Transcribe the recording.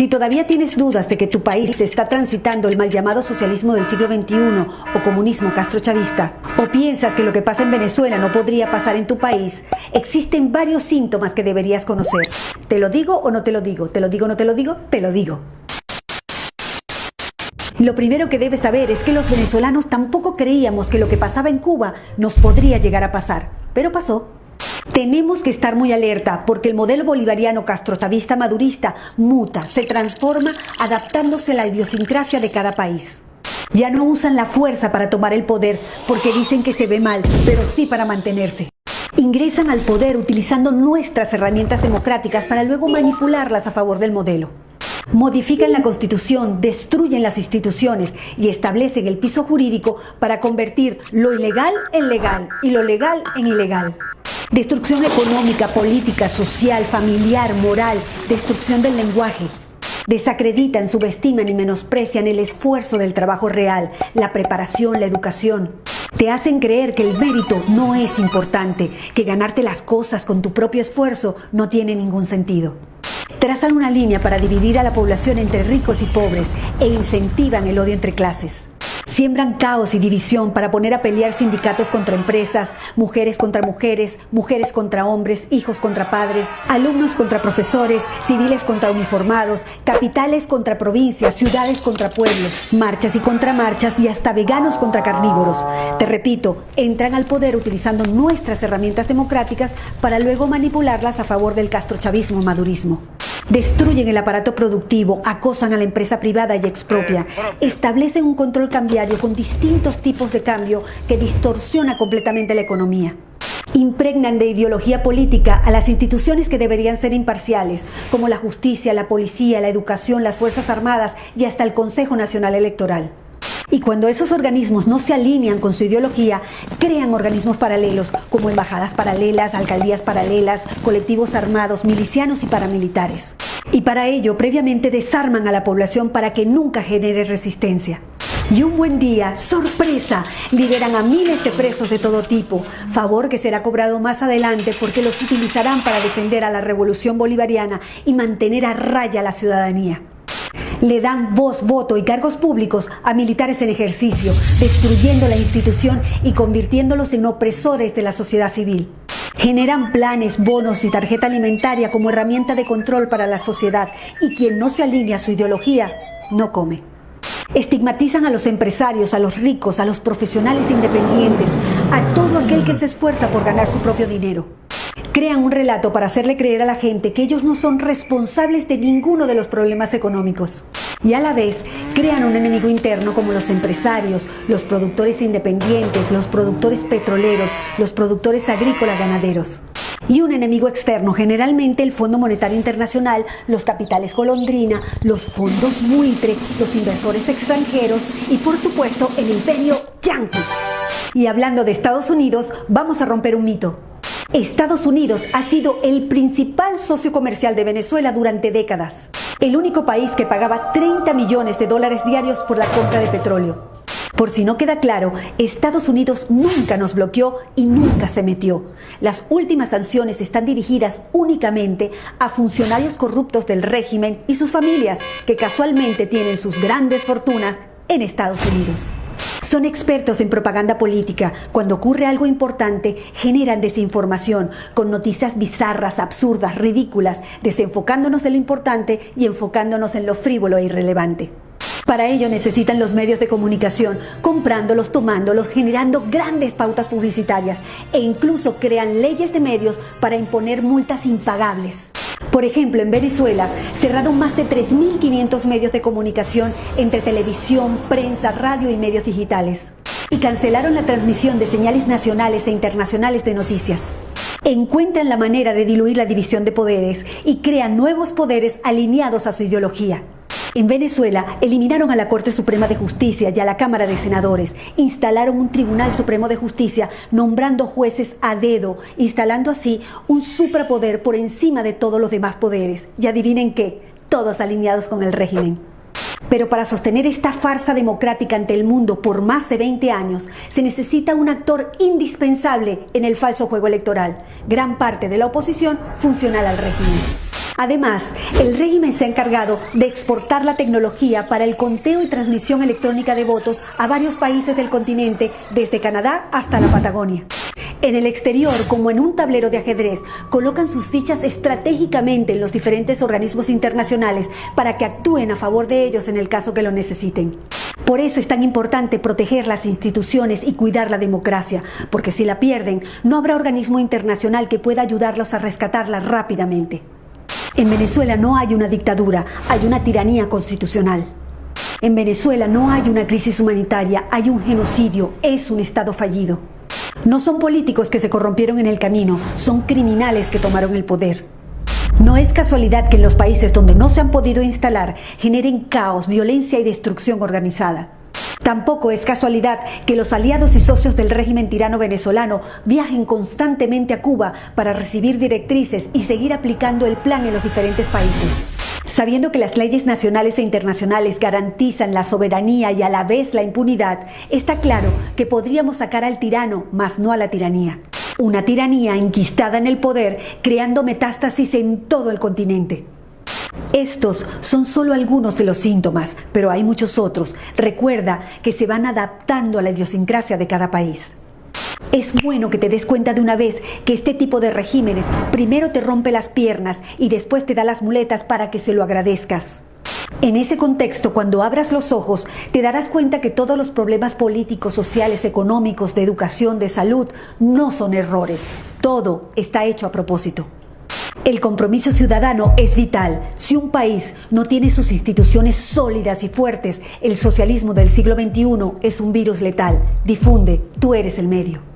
Si todavía tienes dudas de que tu país está transitando el mal llamado socialismo del siglo XXI o comunismo castrochavista, o piensas que lo que pasa en Venezuela no podría pasar en tu país, existen varios síntomas que deberías conocer. ¿Te lo digo o no te lo digo? ¿Te lo digo o no te lo digo? Te lo digo. Lo primero que debes saber es que los venezolanos tampoco creíamos que lo que pasaba en Cuba nos podría llegar a pasar, pero pasó. Tenemos que estar muy alerta porque el modelo bolivariano castrochavista madurista muta, se transforma adaptándose a la idiosincrasia de cada país. Ya no usan la fuerza para tomar el poder porque dicen que se ve mal, pero sí para mantenerse. Ingresan al poder utilizando nuestras herramientas democráticas para luego manipularlas a favor del modelo. Modifican la Constitución, destruyen las instituciones y establecen el piso jurídico para convertir lo ilegal en legal y lo legal en ilegal. Destrucción económica, política, social, familiar, moral, destrucción del lenguaje. Desacreditan, subestiman y menosprecian el esfuerzo del trabajo real, la preparación, la educación. Te hacen creer que el mérito no es importante, que ganarte las cosas con tu propio esfuerzo no tiene ningún sentido. Trazan una línea para dividir a la población entre ricos y pobres e incentivan el odio entre clases. Siembran caos y división para poner a pelear sindicatos contra empresas, mujeres contra mujeres, mujeres contra hombres, hijos contra padres, alumnos contra profesores, civiles contra uniformados, capitales contra provincias, ciudades contra pueblos, marchas y contramarchas y hasta veganos contra carnívoros. Te repito, entran al poder utilizando nuestras herramientas democráticas para luego manipularlas a favor del castrochavismo madurismo. Destruyen el aparato productivo, acosan a la empresa privada y expropian. Establecen un control cambiario con distintos tipos de cambio que distorsiona completamente la economía. Impregnan de ideología política a las instituciones que deberían ser imparciales, como la justicia, la policía, la educación, las Fuerzas Armadas y hasta el Consejo Nacional Electoral. Y cuando esos organismos no se alinean con su ideología, crean organismos paralelos, como embajadas paralelas, alcaldías paralelas, colectivos armados, milicianos y paramilitares. Y para ello, previamente desarman a la población para que nunca genere resistencia. Y un buen día, ¡sorpresa!, liberan a miles de presos de todo tipo, favor que será cobrado más adelante porque los utilizarán para defender a la revolución bolivariana y mantener a raya a la ciudadanía. Le dan voz, voto y cargos públicos a militares en ejercicio, destruyendo la institución y convirtiéndolos en opresores de la sociedad civil. Generan planes, bonos y tarjeta alimentaria como herramienta de control para la sociedad y quien no se alinea a su ideología no come. Estigmatizan a los empresarios, a los ricos, a los profesionales independientes, a todo aquel que se esfuerza por ganar su propio dinero. Crean un relato para hacerle creer a la gente que ellos no son responsables de ninguno de los problemas económicos. Y a la vez crean un enemigo interno como los empresarios, los productores independientes, los productores petroleros, los productores agrícolas ganaderos. Y un enemigo externo, generalmente el Fondo Monetario Internacional, los capitales golondrina, los fondos buitre, los inversores extranjeros y por supuesto el imperio yanqui. Y hablando de Estados Unidos, vamos a romper un mito. Estados Unidos ha sido el principal socio comercial de Venezuela durante décadas. El único país que pagaba 30 millones de dólares diarios por la compra de petróleo. Por si no queda claro, Estados Unidos nunca nos bloqueó y nunca se metió. Las últimas sanciones están dirigidas únicamente a funcionarios corruptos del régimen y sus familias, que casualmente tienen sus grandes fortunas en Estados Unidos. Son expertos en propaganda política. Cuando ocurre algo importante, generan desinformación con noticias bizarras, absurdas, ridículas, desenfocándonos de lo importante y enfocándonos en lo frívolo e irrelevante. Para ello necesitan los medios de comunicación, comprándolos, tomándolos, generando grandes pautas publicitarias e incluso crean leyes de medios para imponer multas impagables. Por ejemplo, en Venezuela cerraron más de 3.500 medios de comunicación entre televisión, prensa, radio y medios digitales. Y cancelaron la transmisión de señales nacionales e internacionales de noticias. Encuentran la manera de diluir la división de poderes y crean nuevos poderes alineados a su ideología. En Venezuela eliminaron a la Corte Suprema de Justicia y a la Cámara de Senadores, instalaron un Tribunal Supremo de Justicia nombrando jueces a dedo, instalando así un suprapoder por encima de todos los demás poderes. Y adivinen qué, todos alineados con el régimen. Pero para sostener esta farsa democrática ante el mundo por más de 20 años, se necesita un actor indispensable en el falso juego electoral, gran parte de la oposición funcional al régimen. Además, el régimen se ha encargado de exportar la tecnología para el conteo y transmisión electrónica de votos a varios países del continente, desde Canadá hasta la Patagonia. En el exterior, como en un tablero de ajedrez, colocan sus fichas estratégicamente en los diferentes organismos internacionales para que actúen a favor de ellos en el caso que lo necesiten. Por eso es tan importante proteger las instituciones y cuidar la democracia, porque si la pierden, no habrá organismo internacional que pueda ayudarlos a rescatarla rápidamente. En Venezuela no hay una dictadura, hay una tiranía constitucional. En Venezuela no hay una crisis humanitaria, hay un genocidio, es un Estado fallido. No son políticos que se corrompieron en el camino, son criminales que tomaron el poder. No es casualidad que en los países donde no se han podido instalar generen caos, violencia y destrucción organizada. Tampoco es casualidad que los aliados y socios del régimen tirano venezolano viajen constantemente a Cuba para recibir directrices y seguir aplicando el plan en los diferentes países. Sabiendo que las leyes nacionales e internacionales garantizan la soberanía y a la vez la impunidad, está claro que podríamos sacar al tirano, mas no a la tiranía. Una tiranía enquistada en el poder, creando metástasis en todo el continente. Estos son solo algunos de los síntomas, pero hay muchos otros. Recuerda que se van adaptando a la idiosincrasia de cada país. Es bueno que te des cuenta de una vez que este tipo de regímenes primero te rompe las piernas y después te da las muletas para que se lo agradezcas. En ese contexto, cuando abras los ojos, te darás cuenta que todos los problemas políticos, sociales, económicos, de educación, de salud, no son errores. Todo está hecho a propósito. El compromiso ciudadano es vital. Si un país no tiene sus instituciones sólidas y fuertes, el socialismo del siglo XXI es un virus letal. Difunde, tú eres el medio.